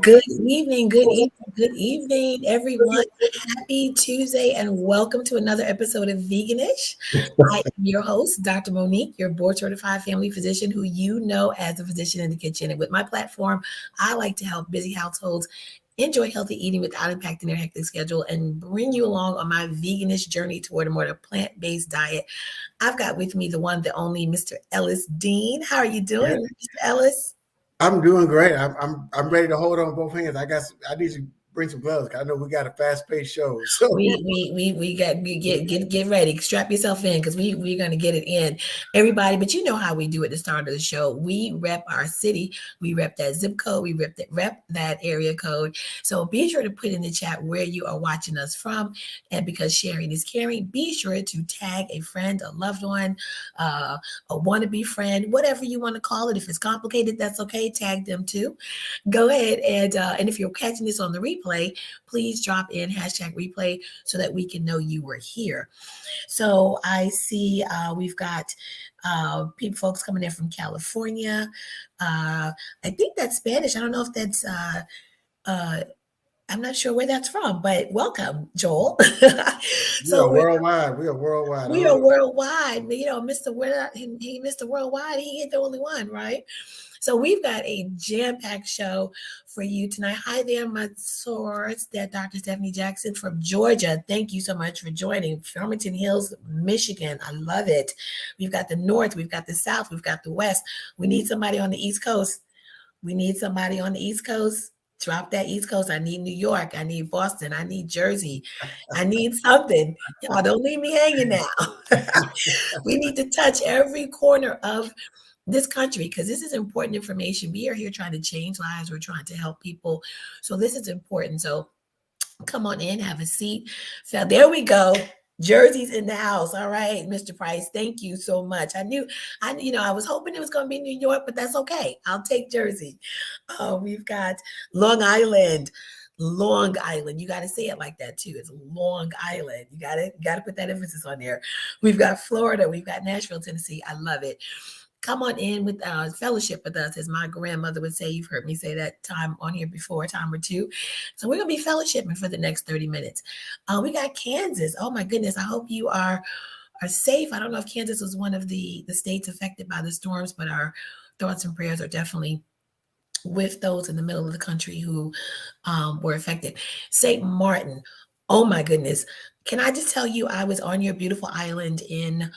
good evening, everyone. Happy Tuesday and welcome to another episode of Veganish. I am your host, Dr. Monique, your board certified family physician who you know as a physician in the kitchen. And with my platform, I like to help busy households enjoy healthy eating without impacting their hectic schedule and bring you along on my veganish journey toward a more plant-based diet. I've got with me the one, the only Mr. Ellis Dean. How are you doing, Mr. Ellis? I'm doing great. I'm ready to hold on both hands. I need to bring some gloves. 'Cause I know we got a fast paced show. So We get ready. Strap yourself in because we're gonna get it in, everybody. But you know how we do at the start of the show. We rep our city. We rep that zip code. We rep that area code. So be sure to put in the chat where you are watching us from. And because sharing is caring, be sure to tag a friend, a loved one, a wannabe friend, whatever you want to call it. If it's complicated, that's okay. Tag them too. Go ahead and if you're catching this on the replay, please drop in hashtag replay so that we can know you were here. So I see we've got folks coming in from California. I think that's Spanish. I don't know if that's I'm not sure where that's from, but welcome, Joel. we are worldwide. We are worldwide. We are worldwide. You know, Mr. Worldwide, he ain't the only one, right? So we've got a jam-packed show for you tonight. Hi there, my source, that Dr. Stephanie Jackson from Georgia. Thank you so much for joining. Farmington Hills, Michigan. I love it. We've got the North, we've got the South, we've got the West. We need somebody on the East Coast. Drop that East Coast. I need New York. I need Boston. I need Jersey. I need something. Y'all don't leave me hanging now. We need to touch every corner of this country because this is important information. We are here trying to change lives. We're trying to help people. So this is important. So come on in, have a seat. So there we go. Jersey's in the house. All right, Mr. Price. Thank you so much. I was hoping it was going to be New York, but that's okay. I'll take Jersey. We've got Long Island. Long Island. You got to say it like that too. It's Long Island. You got to put that emphasis on there. We've got Florida. We've got Nashville, Tennessee. I love it. Come on in with fellowship with us, as my grandmother would say. You've heard me say that time on here before, a time or two. So we're going to be fellowshipping for the next 30 minutes. We got Kansas. Oh, my goodness. I hope you are safe. I don't know if Kansas was one of the states affected by the storms, but our thoughts and prayers are definitely with those in the middle of the country who were affected. St. Martin. Oh, my goodness. Can I just tell you, I was on your beautiful island in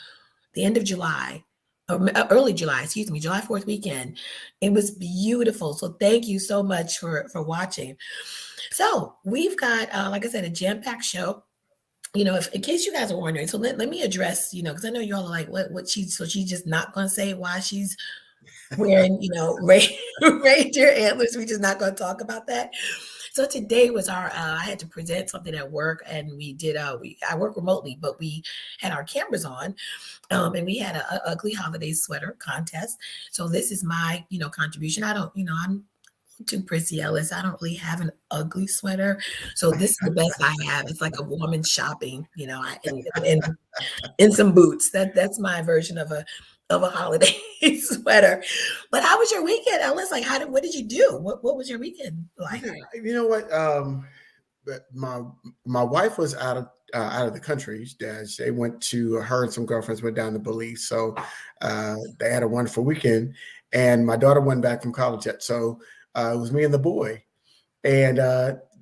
the end of July. Early July, July 4th weekend. It was beautiful. So thank you so much for watching. So we've got, like I said, a jam-packed show. You know, in case you guys are wondering, so let me address, because I know you all are like, what she's just not going to say why she's wearing, reindeer antlers. We're just not going to talk about that. So today was I had to present something at work, and we did, I work remotely, but we had our cameras on, and we had an ugly holiday sweater contest. So this is my, contribution. I don't, I'm too prissy, Ellis. I don't really have an ugly sweater. So this is the best I have. It's like a woman shopping, and some boots. That's my version of a holiday sweater. But how was your weekend, Ellis? Like, what did you do? What was your weekend like? You know what? My wife was out of the country. They went to her and some girlfriends went down to Belize, so they had a wonderful weekend. And my daughter went back from college yet, so it was me and the boy. And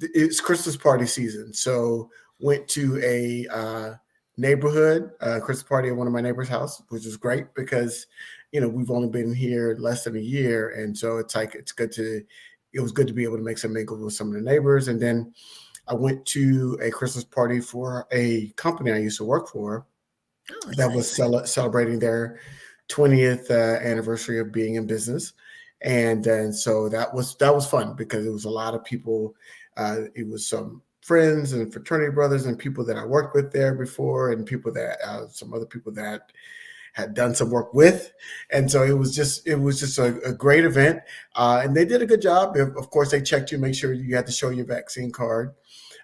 it's Christmas party season, so went to a neighborhood Christmas party at one of my neighbor's house, which was great because we've only been here less than a year, and so it was good to be able to make some mingles with some of the neighbors. And then I went to a Christmas party for a company I used to work for that was celebrating their 20th anniversary of being in business. And then so that was fun because it was a lot of people. It was some friends and fraternity brothers and people that I worked with there before, and people that some other people that had done some work with. And so it was just a great event. And they did a good job. Of course, they checked you, make sure you had to show your vaccine card.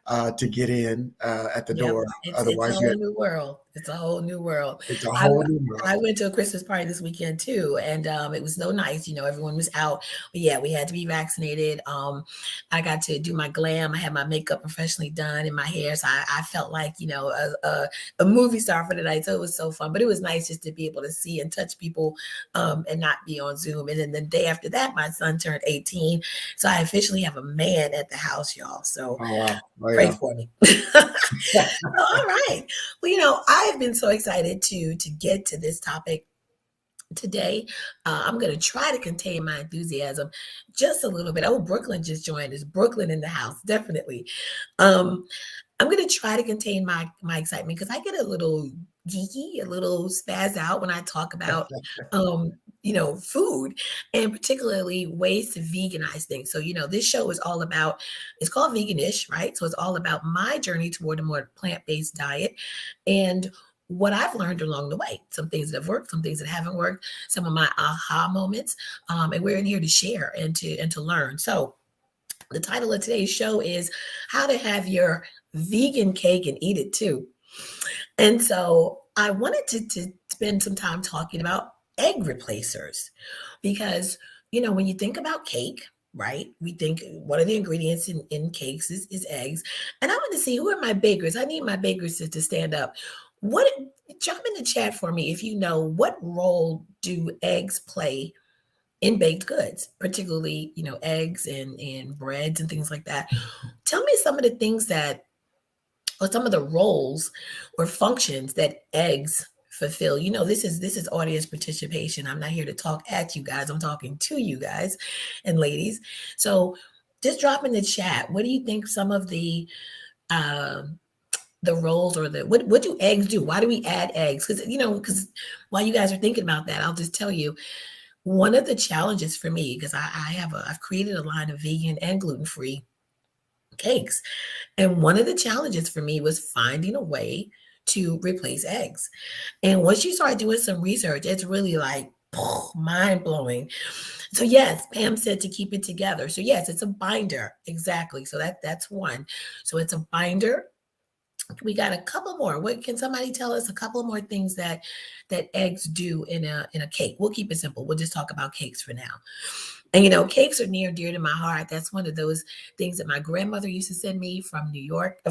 to get in at the Yep, door. it's a Otherwise, whole new world. It's a whole new world. it's a I whole new world. I went to a Christmas party this weekend too, and it was so nice. Everyone was out, but yeah, we had to be vaccinated. I got to do my glam. I had my makeup professionally done and my hair, so I felt like a movie star for the night. So it was so fun, but it was nice just to be able to see and touch people, and not be on Zoom. And then the day after that, my son turned 18, so I officially have a man at the house, y'all. So Oh wow! Oh pray yeah. for me. All right. Well, I've been so excited to get to this topic today. I'm going to try to contain my enthusiasm just a little bit. Oh, Brooklyn just joined us. Brooklyn in the house, definitely. Um, I'm going to try to contain my excitement because I get a little geeky, a little spaz out when I talk about food, and particularly ways to veganize things. So, this show is all about, it's called Veganish, right? So it's all about my journey toward a more plant-based diet and what I've learned along the way. Some things that have worked, some things that haven't worked, some of my aha moments. And we're in here to share and to learn. So the title of today's show is How to Have Your Vegan Cake and Eat It Too. And so I wanted to spend some time talking about egg replacers because, when you think about cake, right, we think one of the ingredients in cakes is eggs. And I want to see, who are my bakers? I need my bakers to stand up. What, jump in the chat for me if you know, what role do eggs play in baked goods, particularly, eggs and breads and things like that. Tell me some of the things or some of the roles or functions that eggs fulfill. This is audience participation. I'm not here to talk at you guys. I'm talking to you guys and ladies. So just drop in the chat. What do you think some of the roles, or what do eggs do? Why do we add eggs? Because while you guys are thinking about that, I'll just tell you, one of the challenges for me, because I've created a line of vegan and gluten-free cakes. And one of the challenges for me was finding a way to replace eggs. And once you start doing some research, it's really like mind blowing. So yes, Pam said to keep it together. So yes, it's a binder. Exactly. So that's one. So it's a binder. We got a couple more. What can somebody tell us? A couple more things that eggs do in a cake. We'll keep it simple. We'll just talk about cakes for now. And cakes are near and dear to my heart. That's one of those things that my grandmother used to send me from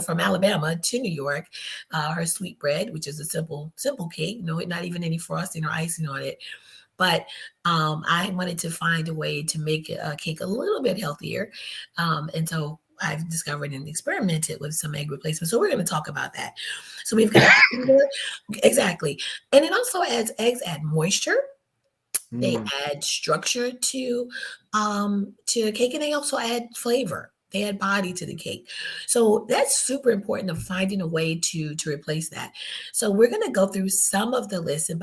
from Alabama to New York. Her sweet bread, which is a simple cake. Not even any frosting or icing on it. But I wanted to find a way to make a cake a little bit healthier, and so I've discovered and experimented with some egg replacement. So we're going to talk about that. So we've got exactly, and it also eggs add moisture. They add structure to a cake, and they also add flavor. They add body to the cake. So that's super important, of finding a way to replace that. So we're going to go through some of the lists, and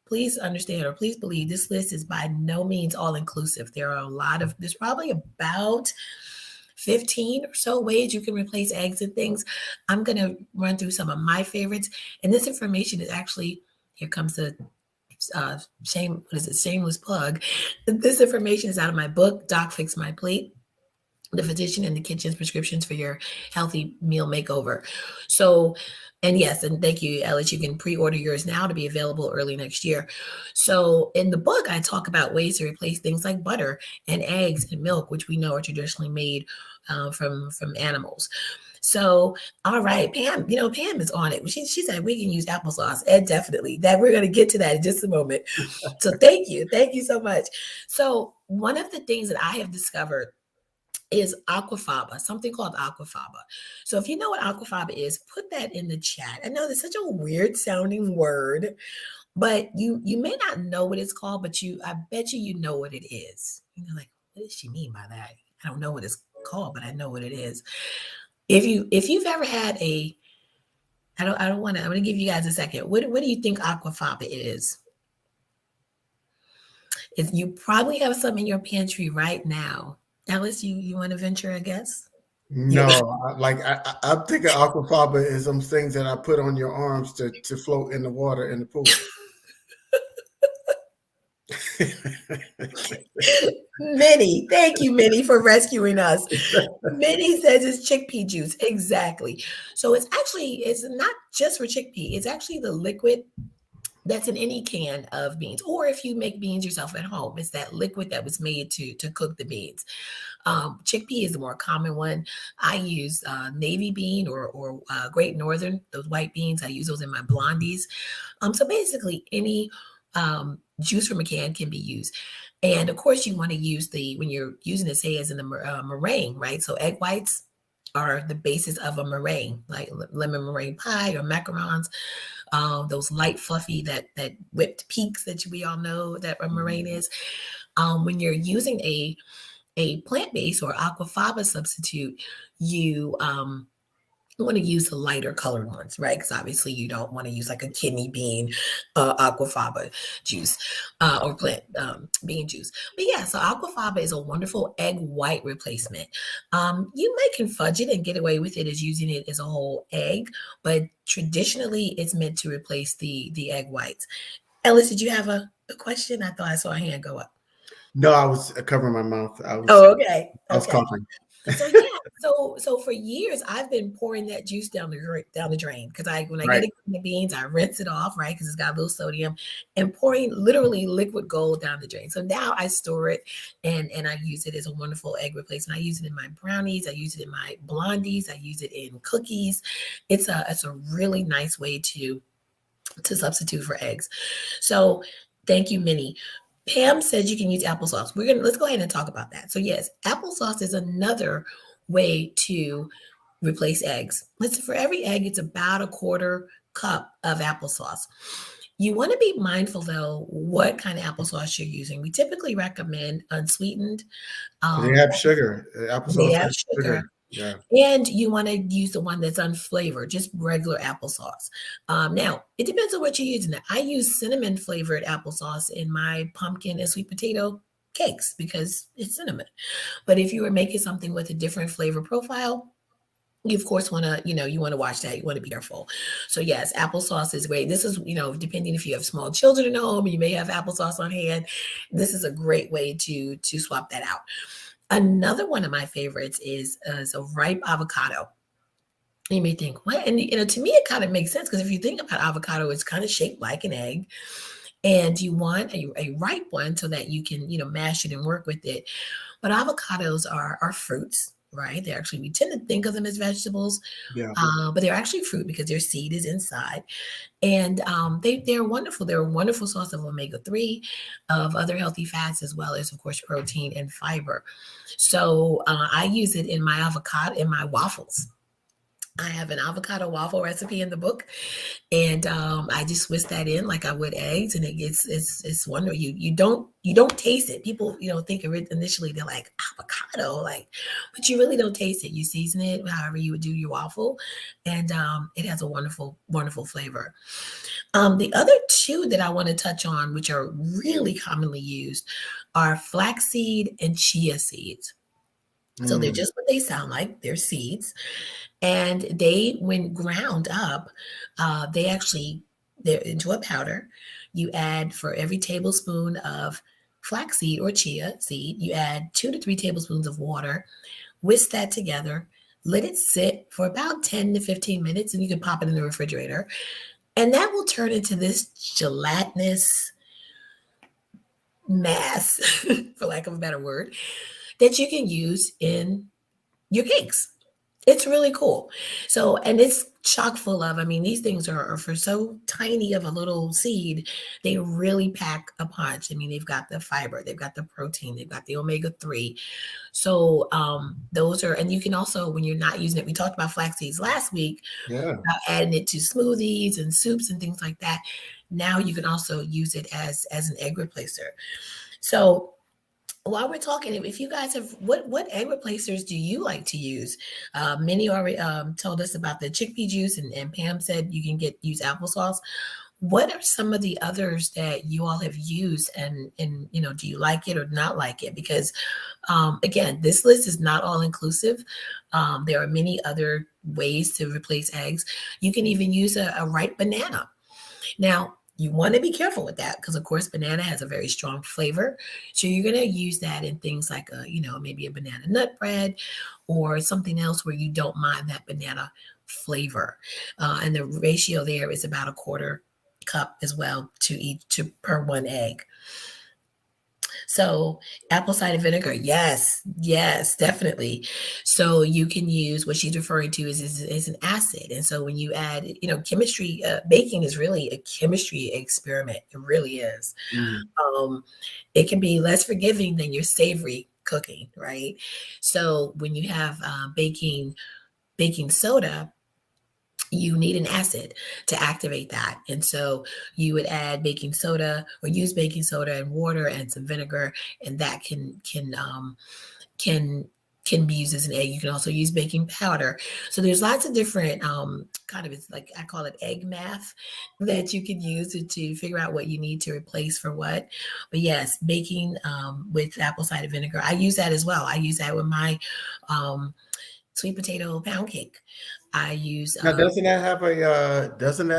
please understand, or please believe, this list is by no means all inclusive. There's probably about 15 or so ways you can replace eggs and things. I'm going to run through some of my favorites. And this information is actually, here comes the shameless plug. This information is out of my book, Doc Fix My Plate: The Physician in the Kitchen's Prescriptions for Your Healthy Meal Makeover. So, and yes, and thank you, Ellis. You can pre-order yours now to be available early next year. So in the book, I talk about ways to replace things like butter and eggs and milk, which we know are traditionally made from animals. So, all right, Pam, Pam is on it. She said we can use applesauce, and definitely that we're going to get to that in just a moment. So thank you so much. So one of the things that I have discovered is aquafaba, something called aquafaba. So if you know what aquafaba is, put that in the chat. I know that's such a weird sounding word, but you may not know what it's called, but I bet you know what it is. You're like, what does she mean by that? I don't know what it's called, but I know what it is. If you've ever had I'm going to give you guys a second. What do you think aquafaba is? If you probably have some in your pantry right now. Alice, you want to venture a guess? No, I'm thinking aquafaba is some things that I put on your arms to float in the water in the pool. Minnie, thank you, Minnie, for rescuing us. Minnie says it's chickpea juice. Exactly. So it's not just for chickpea. It's actually the liquid that's in any can of beans, or if you make beans yourself at home, it's that liquid that was made to cook the beans. Chickpea is the more common one. I use navy bean or Great Northern, those white beans. I use those in my blondies. So basically, any juice from a can can be used. And of course, you want to use when you're using it, say, as in the meringue, right? So egg whites are the basis of a meringue, like lemon meringue pie or macarons. Those light, fluffy, that whipped peaks that we all know that a meringue is. When you're using a plant-based or aquafaba substitute, you want to use the lighter colored ones, right? Because obviously you don't want to use like a kidney bean aquafaba juice or plant bean juice. But yeah, so aquafaba is a wonderful egg white replacement. You can fudge it and get away with it as using it as a whole egg, but traditionally it's meant to replace the egg whites. Ellis, did you have a question? I thought I saw a hand go up. No, I was covering my mouth. Oh, okay. I was Okay. coughing. So yeah, so for years I've been pouring that juice down the drain because when I get Right. it in the beans, I rinse it off, right? Because it's got a little sodium, and pouring literally liquid gold down the drain. So now I store it and I use it as a wonderful egg replacement. I use it in my brownies, I use it in my blondies, I use it in cookies. It's a really nice way to substitute for eggs. So thank you, Minnie. Pam said you can use applesauce. Let's go ahead and talk about that. So yes, applesauce is another way to replace eggs. For every egg, it's about a quarter cup of applesauce. You want to be mindful though what kind of applesauce you're using. We typically recommend unsweetened. They Um, have sugar. they Applesauce have has sugar. sugar. Yeah. And you want to use the one that's unflavored, just regular applesauce. Now, it depends on what you're using. I use cinnamon flavored applesauce in my pumpkin and sweet potato cakes because it's cinnamon. But if you were making something with a different flavor profile, you of course want to, you want to watch that. You want to be careful. So yes, applesauce is great. This is, depending if you have small children at home, you may have applesauce on hand. This is a great way to swap that out. Another one of my favorites is a ripe avocado. You may think, what? And to me, it kind of makes sense because if you think about avocado, it's kind of shaped like an egg, and you want a ripe one so that you can, mash it and work with it. But avocados are fruits, right? We tend to think of them as vegetables, Yeah. but they're actually fruit because their seed is inside. And they're wonderful. They're a wonderful source of omega-3, of other healthy fats, as well as, of course, protein and fiber. So I use it in my waffles. I have an avocado waffle recipe in the book, and I just whisk that in like I would eggs, and it's wonderful. You don't taste it. People think of it initially, they're like avocado, but you really don't taste it. You season it however you would do your waffle, and it has a wonderful flavor. The other two that I want to touch on, which are really commonly used, are flaxseed and chia seeds. So they're just what they sound like. They're seeds. And they, when ground up, they're into a powder. You add, for every tablespoon of flaxseed or chia seed, you add 2 to 3 tablespoons of water, whisk that together, let it sit for about 10 to 15 minutes, and you can pop it in the refrigerator. And that will turn into this gelatinous mass, for lack of a better word, that you can use in your cakes. It's really cool. So, and it's chock full of, these things are for so tiny of a little seed, they really pack a punch. They've got the fiber, they've got the protein, they've got the omega-3. So, those are, and you can also, when you're not using it, we talked about flax seeds last week, Yeah. about adding it to smoothies and soups and things like that. Now you can also use it as an egg replacer. So, while we're talking, if you guys have, what egg replacers do you like to use? Minnie already told us about the chickpea juice, and Pam said you can use applesauce. What are some of the others that you all have used, and do you like it or not like it? Because again, this list is not all inclusive. There are many other ways to replace eggs. You can even use a ripe banana. Now, You want to be careful with that because, of course, banana has a very strong flavor. So you're going to use that in things like maybe a banana nut bread or something else where you don't mind that banana flavor. And the ratio there is about a quarter cup as well to each to per one egg. So apple cider vinegar, yes, yes, definitely. So you can use what she's referring to is an acid, and so when you add, chemistry, baking is really a chemistry experiment. It really is. Mm. Um, it can be less forgiving than your savory cooking, right? So when you have baking soda, you need an acid to activate that. And so you would add baking soda or use baking soda and water and some vinegar, and that can can be used as an egg. You can also use baking powder. So there's lots of different kind of, it's like I call it egg math that you can use to figure out what you need to replace for what. But yes, baking with apple cider vinegar, I use that as well. I use that with my um, sweet potato pound cake. I use Now, doesn't that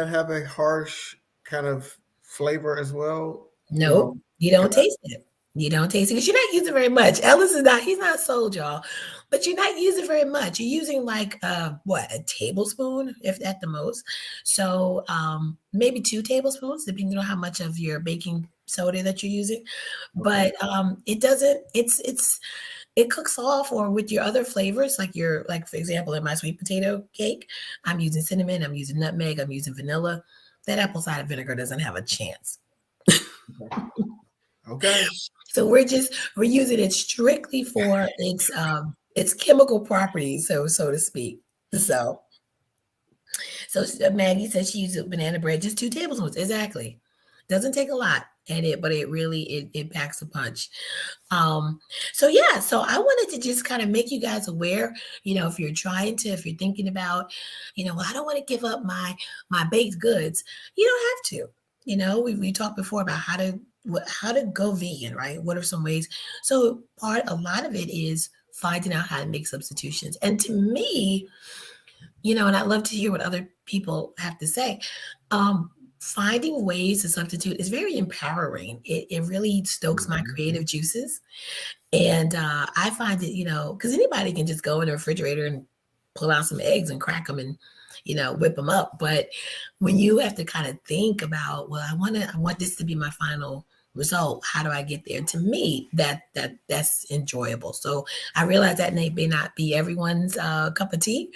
have a harsh kind of flavor as well? You nope, know, you don't because taste it. You don't taste it because you're not using very much. Ellis is not, he's not sold, y'all, but you're not using very much. You're using like what, a tablespoon, if at the most. So maybe 2 tablespoons, depending on how much of your baking soda that you're using. okay, But it doesn't, it cooks off or with your other flavors, like for example, in my sweet potato cake, I'm using cinnamon, I'm using nutmeg, I'm using vanilla. That apple cider vinegar doesn't have a chance. okay, okay. So we're using it strictly for its chemical properties, so to speak. So Maggie says she uses banana bread, just 2 tablespoons. Exactly. Doesn't take a lot, but it really it packs a punch. Um, so yeah, so I wanted to just kind of make you guys aware, if you're thinking about, well, I don't want to give up my baked goods. You don't have to. We talked before about how to go vegan, right? What are some ways? So a lot of it is finding out how to make substitutions. And to me, and I'd love to hear what other people have to say. Um, Finding ways to substitute is very empowering. It really stokes my Mhm. creative juices. And I find it, because anybody can just go in the refrigerator and pull out some eggs and crack them and, whip them up. But when you have to kind of think about, well, I want this to be my final result. How do I get there? To me, that's enjoyable. So I realize that may not be everyone's cup of tea,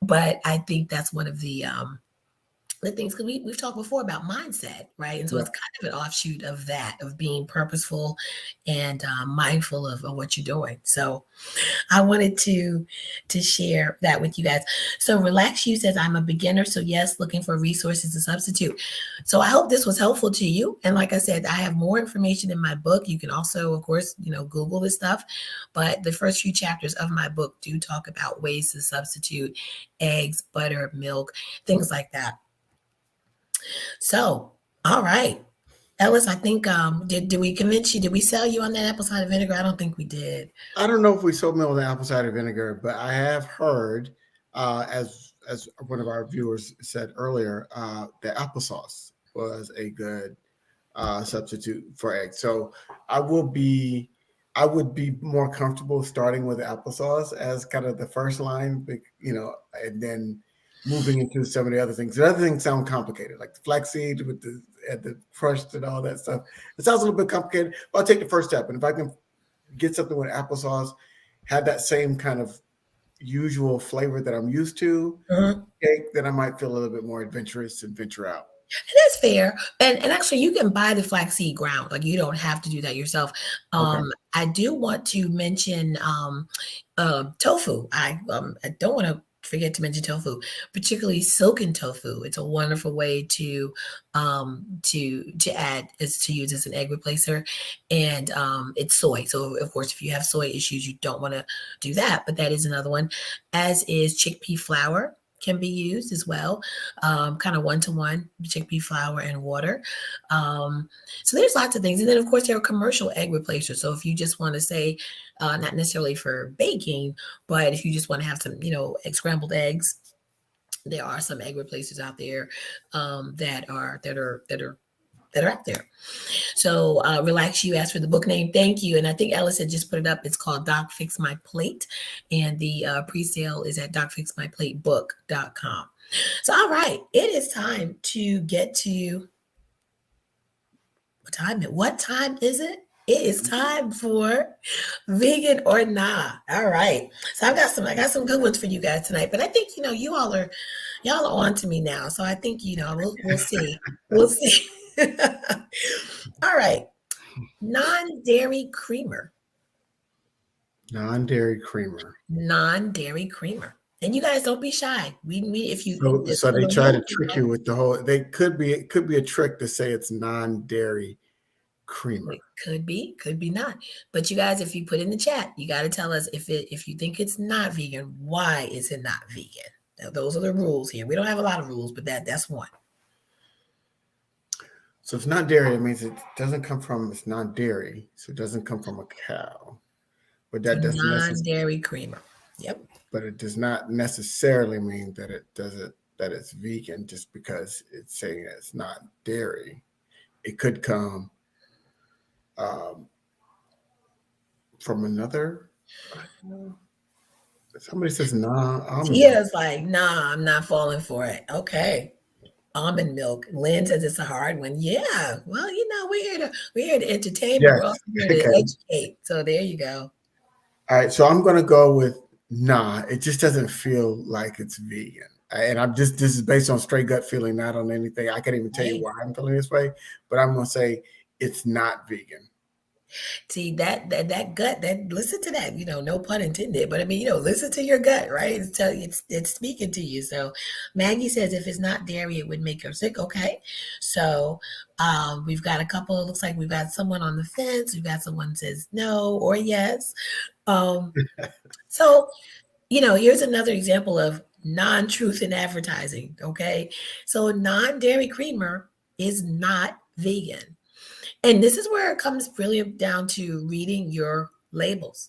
but I think that's one of the things, because we've talked before about mindset, right? And so Yeah. it's kind of an offshoot of that, of being purposeful and mindful of what you're doing. So I wanted to share that with you guys. So Relax You says, I'm a beginner, so yes, looking for resources to substitute. So I hope this was helpful to you. And like I said, I have more information in my book. You can also, of course, Google this stuff. But the first few chapters of my book do talk about ways to substitute eggs, butter, milk, things like that. So, all right. Ellis, I think did we convince you? Did we sell you on that apple cider vinegar? I don't think we did. I don't know if we sold me on the apple cider vinegar, but I have heard, as one of our viewers said earlier, that applesauce was a good substitute for eggs. So I will be, I would be more comfortable starting with applesauce as kind of the first line, and then moving into some of the other things. The other things sound complicated, like the flaxseed with the crushed and all that stuff. It sounds a little bit complicated, but I'll take the first step. And if I can get something with applesauce, have that same kind of usual flavor that I'm used to, Mhm. cake, then I might feel a little bit more adventurous and venture out. That's fair. And actually you can buy the flaxseed ground. Like you don't have to do that yourself. Okay. I do want to mention tofu. I don't want to forget to mention tofu, particularly silken tofu. It's a wonderful way to add is to use as an egg replacer. And it's soy. So of course if you have soy issues, you don't want to do that. But that is another one, as is chickpea flour can be used as well, kind of 1-to-1 chickpea flour and water. Um, so there's lots of things. And then, of course, there are commercial egg replacers. So if you just want to say, not necessarily for baking, but if you just want to have some, scrambled eggs, there are some egg replacers out there that are that are out there. So Relax You asked for the book name. Thank you. And I think Ellis had just put it up. It's called Doc Fix My Plate. And the pre-sale is at docfixmyplatebook.com. So, all right, it is time to get to what time is it? It is time for vegan or nah. All right. So I got some good ones for you guys tonight. But I think y'all are on to me now. So I think we'll see. We'll see. All right. Non-dairy creamer. Non-dairy creamer. Non-dairy creamer. And you guys don't be shy. If you so they try to trick you with the whole. It could be a trick to say it's non-dairy creamer. It could be not. But you guys, if you put in the chat, you got to tell us if you think it's not vegan, why is it not vegan? Now, those are the rules here. We don't have a lot of rules, but that's one. So it's not dairy. It means it's non-dairy. So it doesn't come from a cow. But that doesn't non-dairy creamer. Yep. But it does not necessarily mean that it's vegan just because it's saying it's not dairy. It could come from another. Somebody says almond. Yeah, it's like, nah, I'm not falling for it. Okay. Almond milk. Lynn says it's a hard one. Yeah. Well, we're here to entertain, but we're also here to educate. So there you go. All right. So I'm gonna go with nah. It just doesn't feel like it's vegan. And this is based on straight gut feeling, not on anything. I can't even tell you why I'm feeling this way, but I'm gonna say it's not vegan. See that gut, listen to that, no pun intended, but I mean, listen to your gut, right? It's speaking to you. So Maggie says if it's not dairy, it would make her sick. Okay. So we've got a couple, it looks like we've got someone on the fence. We've got someone says no or yes. So, here's another example of non-truth in advertising. Okay. So non-dairy creamer is not vegan. And this is where it comes really down to reading your labels.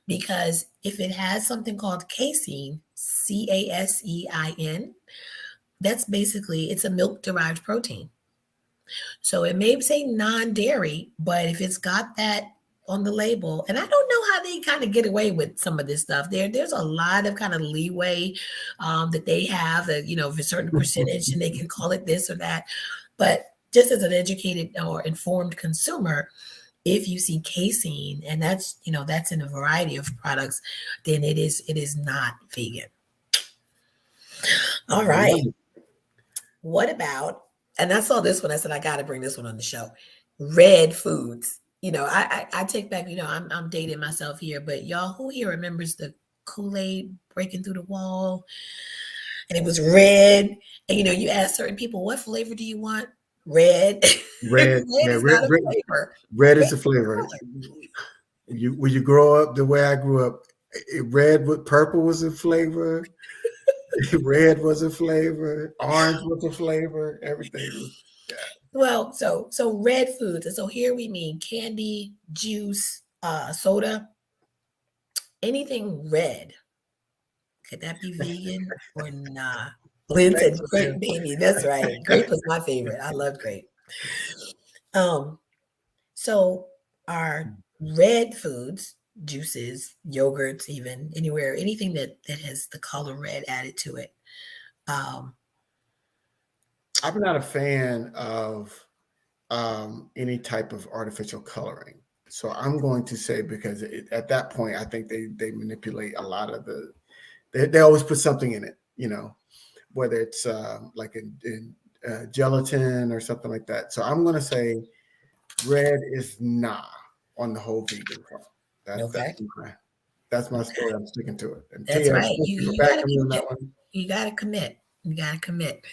Because if it has something called casein, casein, that's basically, it's a milk-derived protein. So it may say non-dairy, but if it's got that on the label, and I don't know how they kind of get away with some of this stuff. There's a lot of kind of leeway that they have, for a certain percentage, and they can call it this or that. But just as an educated or informed consumer, if you see casein, and that's in a variety of products, then it is not vegan. All right. What about, and I saw this one, I said, I got to bring this one on the show. Red foods. I take back, I'm dating myself here, but y'all, who here remembers the Kool-Aid breaking through the wall? And it was red. And, you ask certain people, what flavor do you want? Red. Red is not a flavor. Red is a flavor. When you grow up the way I grew up, purple was a flavor. Red was a flavor. Orange was a flavor. Everything was. Yeah. Well, so red foods. And so here we mean candy, juice, soda, anything red. Could that be vegan or nah? Lynn said grape, baby. That's right. Grape was my favorite. I love grape. So our red foods, juices, yogurts, even anywhere, anything that has the color red added to it. I'm not a fan of any type of artificial coloring. So I'm going to say, because at that point, I think they manipulate a lot of they always put something in it, whether it's like in gelatin or something like that. So I'm going to say red is nah on the whole vegan front. That's my story. I'm sticking to it. And that's right. You got to commit. You got to commit.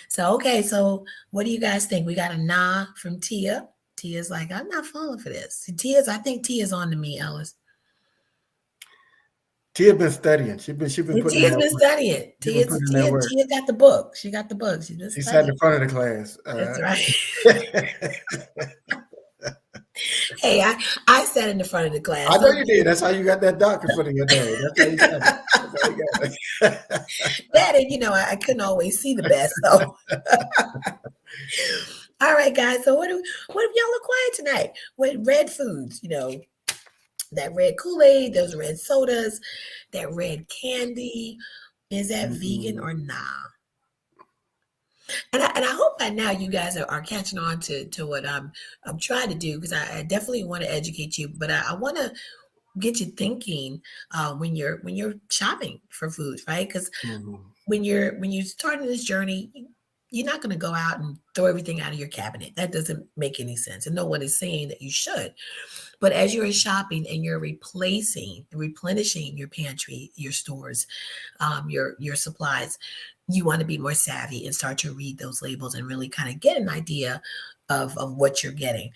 So, okay. So what do you guys think? We got a nah from Tia. Tia's like, I'm not falling for this. I think Tia's on to me, Ellis. Tia been studying. She's been putting. Tia's been studying. Tia got the book. She got the book. She sat in the front of the class. That's right. Hey, I sat in the front of the class. I know you did. That's how you got that doctor foot in your nose. That's how you got it. That, and I couldn't always see the best, though. All right, guys. So what if y'all look quiet tonight? With red foods, that red Kool-Aid, those red sodas, that red candy. Is that vegan Mm-mm. or nah? And I hope by now you guys are catching on to what I'm trying to do, because I definitely want to educate you, but I want to get you thinking when you're shopping for food, right? Because Mhm. when you're starting this journey, you're not going to go out and throw everything out of your cabinet. That doesn't make any sense, and no one is saying that you should. But as you're shopping and you're replenishing your pantry, your stores, your supplies, you want to be more savvy and start to read those labels and really kind of get an idea of what you're getting.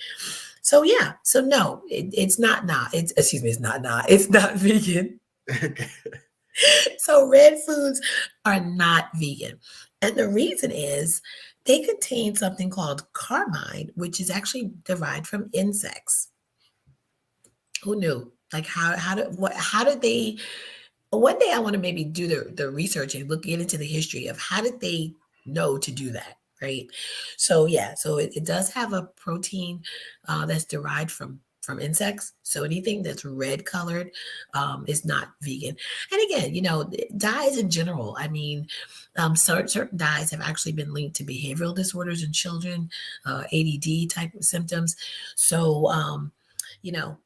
So yeah, so no, it's not nah. It's excuse me, it's not nah. It's not vegan. So red foods are not vegan. And the reason is they contain something called carmine, which is actually derived from insects. Who knew? Like how did they one day I want to maybe do the research and get into the history of how did they know to do that, right? So yeah, so it does have a protein that's derived from insects. So anything that's red colored is not vegan. And again, dyes in general. I mean, certain dyes have actually been linked to behavioral disorders in children, ADD type of symptoms. So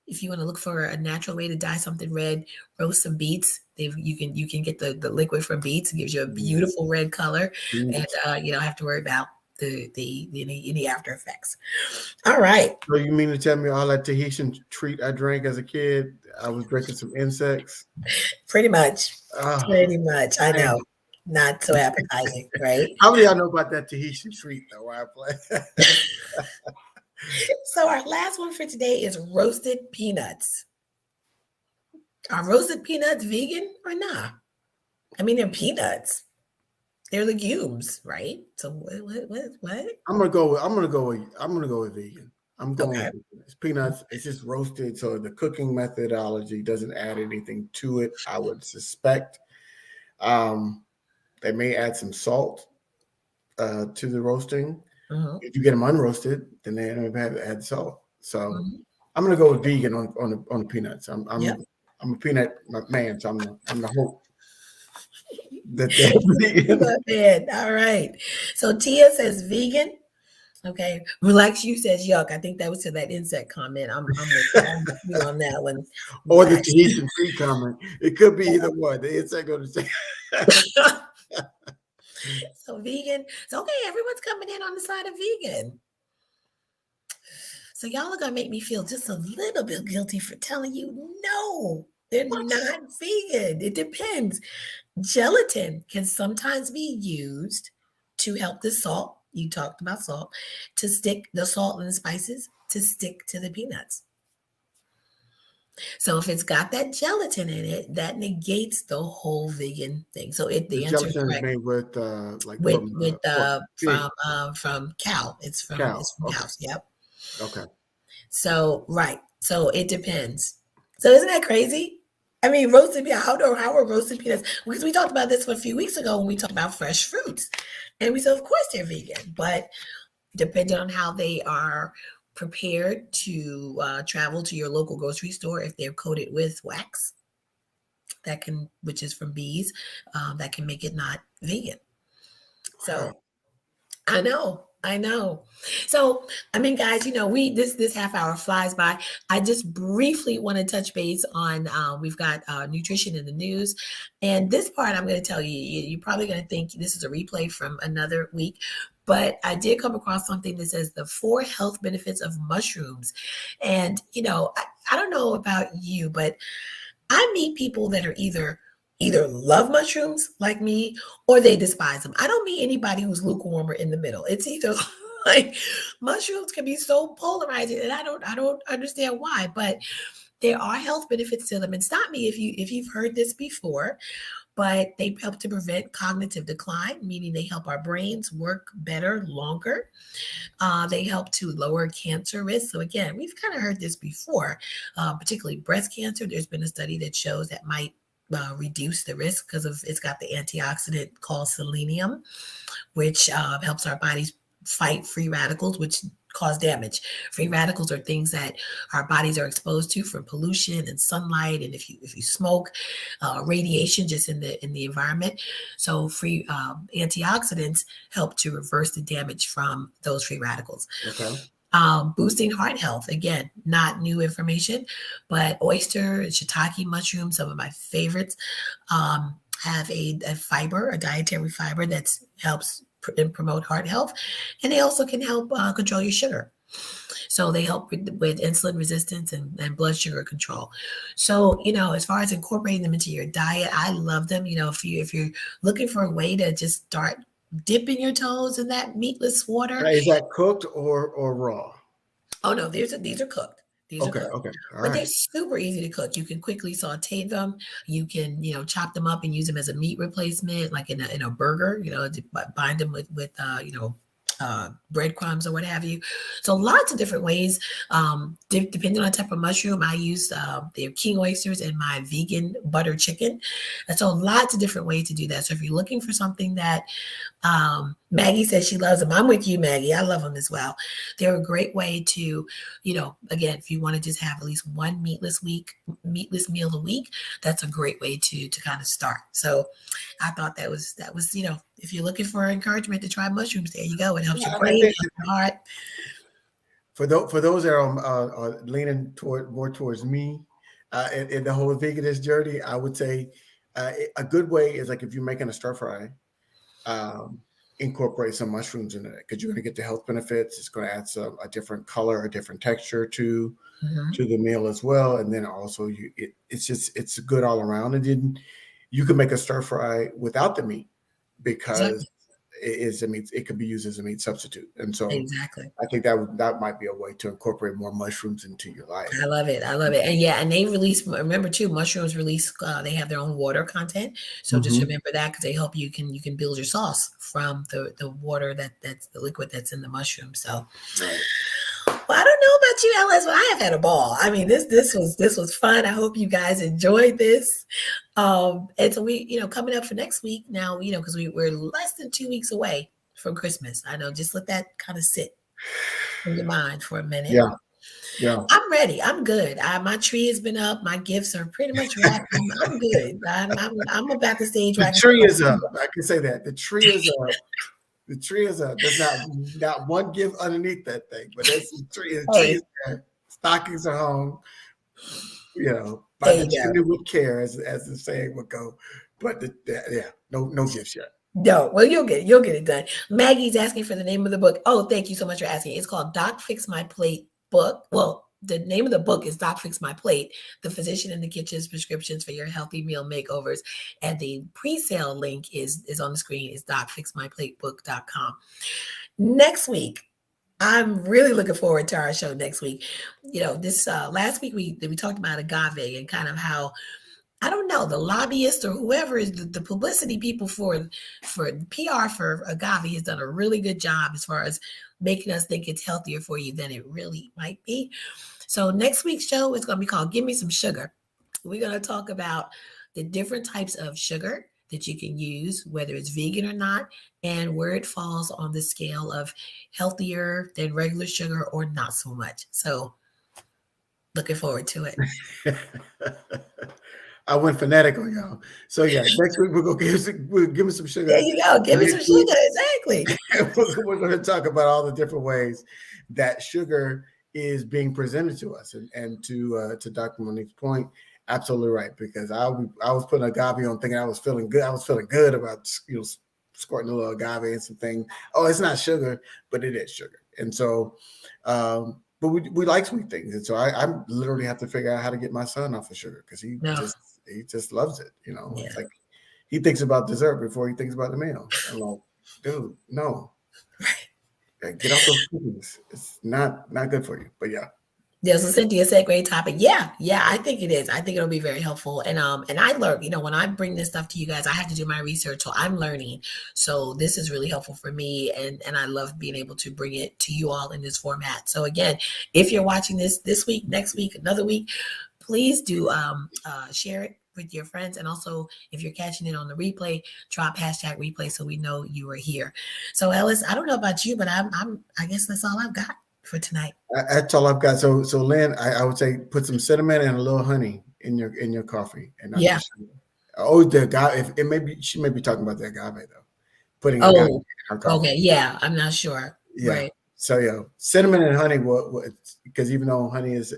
if you want to look for a natural way to dye something red, roast some beets. You can get the liquid from beets. It gives you a Yeah. beautiful red color, and Beets. you don't have to worry about the any after effects. All right, So you mean to tell me all that Tahitian treat I drank as a kid, I was drinking some insects? pretty much, Oh, pretty much. I man. know, not so appetizing, right? How many of y'all know about that Tahitian treat, though? Why I play? So our last one for today is roasted peanuts. Are roasted peanuts vegan or not? I mean, they're peanuts. They're legumes, right? So what? I'm gonna go with vegan. I'm going with Okay. vegan. It's peanuts. It's just roasted, so the cooking methodology doesn't add anything to it. I would suspect. Um, they may add some salt to the roasting. Mhm, If you get them unroasted, then they don't have add salt. So mhm. I'm gonna go with vegan on the peanuts. Yep. I'm a peanut man, so I'm the hope that they're vegan. Not bad. All right. So Tia says vegan. Okay. Relax you says yuck. I think that was to that insect comment. I'm with you on that one. Or the Relax. Tahitian tree comment. It could be either one. The insect or the So vegan. So okay, everyone's coming in on the side of vegan. So y'all are gonna make me feel just a little bit guilty for telling you no, they're not vegan. It depends. Gelatin can sometimes be used to help the salt. You talked about salt, to stick the salt and the spices to stick to the peanuts. So if it's got that gelatin in it, that negates the whole vegan thing. So The the answer is gelatin is correct. made with like With from with pork, pig, from cow. cow. It's from Okay, cows. Yep. okay. So right. So it depends. So isn't that crazy? I mean, roasted peanuts. How are roasted peanuts? Because we talked about this a few weeks ago when we talked about fresh fruits, and we said, of course, they're vegan, but depending on how they are prepared to travel to your local grocery store, if they're coated with wax, which is from bees, that can make it not vegan. So Wow. I know. I know. So, I mean, guys, we this half hour flies by. I just briefly want to touch base on we've got nutrition in the news, and this part I'm going to tell you. You're probably going to think this is a replay from another week, but I did come across something that says the 4 health benefits of mushrooms, and I don't know about you, but I meet people that are either love mushrooms like me or they despise them. I don't meet anybody who's lukewarm or in the middle. It's either like mushrooms can be so polarizing and I don't understand why, but there are health benefits to them. And stop me if you've heard this before, but they help to prevent cognitive decline, meaning they help our brains work better longer. They help to lower cancer risk. So again, we've kind of heard this before, particularly breast cancer. There's been a study that shows that might reduce the risk because of it's got the antioxidant called selenium, which helps our bodies fight free radicals, which cause damage. Free radicals are things that our bodies are exposed to from pollution and sunlight, and if you smoke, radiation just in the environment. So free antioxidants help to reverse the damage from those free radicals. Okay. Boosting heart health, again, not new information, but oyster and shiitake mushrooms, some of my favorites, have a fiber, a dietary fiber that helps promote heart health, and they also can help control your sugar. So they help with insulin resistance and blood sugar control. So, as far as incorporating them into your diet, I love them. If you're looking for a way to just start dipping your toes in that meatless water. Now, is that cooked or raw? Oh no, these are cooked. These are Okay. cooked. Okay. All But they're right. super easy to cook. You can quickly saute them. You can, chop them up and use them as a meat replacement, like in a burger. To bind them with breadcrumbs or what have you. So lots of different ways. Depending on the type of mushroom, I use their king oysters in my vegan butter chicken. And so lots of different ways to do that. So if you're looking for something that Maggie says she loves them. I'm with you, Maggie. I love them as well. They're a great way to, again, if you want to just have at least one meatless meal a week, that's a great way to kind of start. So I thought that was, if you're looking for encouragement to try mushrooms, there you go. It helps your brain, it helps your heart. For those that are leaning more towards me in the whole veganist journey, I would say a good way is like if you're making a stir fry, incorporate some mushrooms in it because you're going to get the health benefits. It's going to add a different color, a different texture to the meal as well. And then also it's good all around. And then you can make a stir fry without the meat because it could be used as a meat substitute. And so I think that might be a way to incorporate more mushrooms into your life. I love it. And they remember too, mushrooms release, they have their own water content. So just remember that because they help you can build your sauce from the water that's the liquid that's in the mushroom. So well, I don't know about you, Ellis, but I have had a ball. I mean, this was fun. I hope you guys enjoyed this. And so we, coming up for next week now, because we're less than 2 weeks away from Christmas. I know, just let that kind of sit in your mind for a minute. Yeah. I'm ready. I'm good. My tree has been up. My gifts are pretty much wrapped. I'm good. I'm about the stage the right tree is up. I can say that. The tree is up. The tree is up. There's not one gift underneath that thing, but there's the tree. The tree is there. Stockings are home. By the chimney with care, as the saying would go. But no gifts yet. No, well, you'll get it done. Maggie's asking for the name of the book. Oh, thank you so much for asking. It's called Doc Fix My Plate book. Well, the name of the book is Doc Fix My Plate, The Physician in the Kitchen's Prescriptions for Your Healthy Meal Makeovers. And the pre-sale link is on the screen. It's docfixmyplatebook.com. Next week, I'm really looking forward to our show next week. This last week we talked about agave and kind of how, I don't know, the lobbyist or whoever is the publicity people for PR for agave has done a really good job as far as making us think it's healthier for you than it really might be. So next week's show is going to be called Gimme Some Sugah. We're going to talk about the different types of sugar that you can use, whether it's vegan or not, and where it falls on the scale of healthier than regular sugar or not so much. So looking forward to it. I went phonetic on y'all. So yeah, next week we'll give me some sugar. There you go. Give me some sugar. Exactly. We're going to talk about all the different ways that sugar is being presented to us, and to Dr. Monique's point, absolutely right. Because I was putting agave on, thinking I was feeling good. I was feeling good about squirting a little agave and some things. Oh, it's not sugar, but it is sugar. And so, but we like sweet things, and so I literally have to figure out how to get my son off of sugar because he just loves it. It's like he thinks about dessert before he thinks about the meal. I'm like, dude, no. Get off those cookies. It's not good for you. But yeah. Yeah, so Cynthia said, great topic. Yeah, I think it is. I think it'll be very helpful. And I learned, when I bring this stuff to you guys, I have to do my research. So I'm learning. So this is really helpful for me. And I love being able to bring it to you all in this format. So again, if you're watching this week, next week, another week, please do share it with your friends. And also, if you're catching it on the replay, drop hashtag replay so we know you were here. So Ellis, I don't know about you, but I guess that's all I've got for tonight. That's all I've got. So Lynn, I would say put some cinnamon and a little honey in your coffee, and not just sugar. Oh, the agave. If it may be, she may be talking about the agave though. Putting agave in her coffee. Okay, yeah, I'm not sure. Yeah. Right. So yeah, cinnamon and honey. Because even though honey it's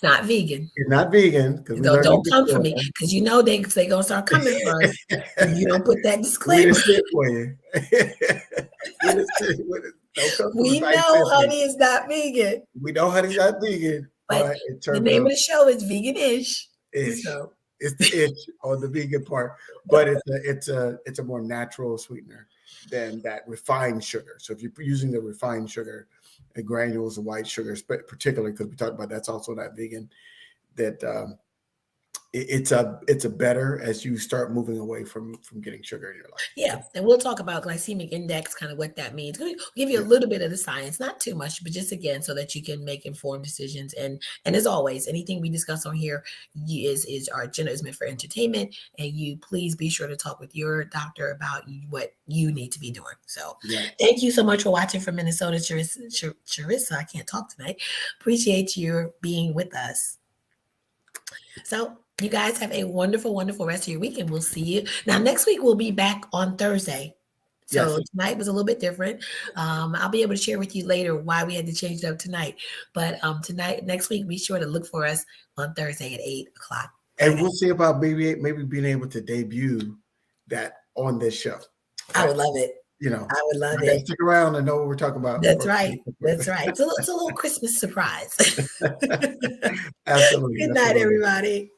not vegan. It's not vegan because we learned don't come for me because you know they gonna start coming for us if you don't put that disclaimer. We just sit for you. We know honey is not vegan. We know honey's not vegan, but the name of the show is Vegan-ish. So it's the itch on the vegan part, but it's a more natural sweetener than that refined sugar. So if you're using the refined sugar, the granules of white sugar, particularly because we talked about that's also not vegan, that it's a better as you start moving away from getting sugar in your life. Yeah, and we'll talk about glycemic index, kind of what that means. We'll give you a little bit of the science, not too much, but just again so that you can make informed decisions. And as always, anything we discuss on here is our agenda is meant for entertainment, and you please be sure to talk with your doctor about what you need to be doing. So thank you so much for watching from Minnesota, Charissa. I can't talk tonight. Appreciate you being with us. So you guys have a wonderful, wonderful rest of your week, and we'll see you. Now, next week, we'll be back on Thursday. So tonight was a little bit different. I'll be able to share with you later why we had to change it up tonight. But next week, be sure to look for us on Thursday at 8 o'clock. And we'll see about maybe being able to debut that on this show. I would love it. I would love it. Stick around and know what we're talking about. That's right. That's right. It's a little Christmas surprise. Absolutely. Good night, everybody.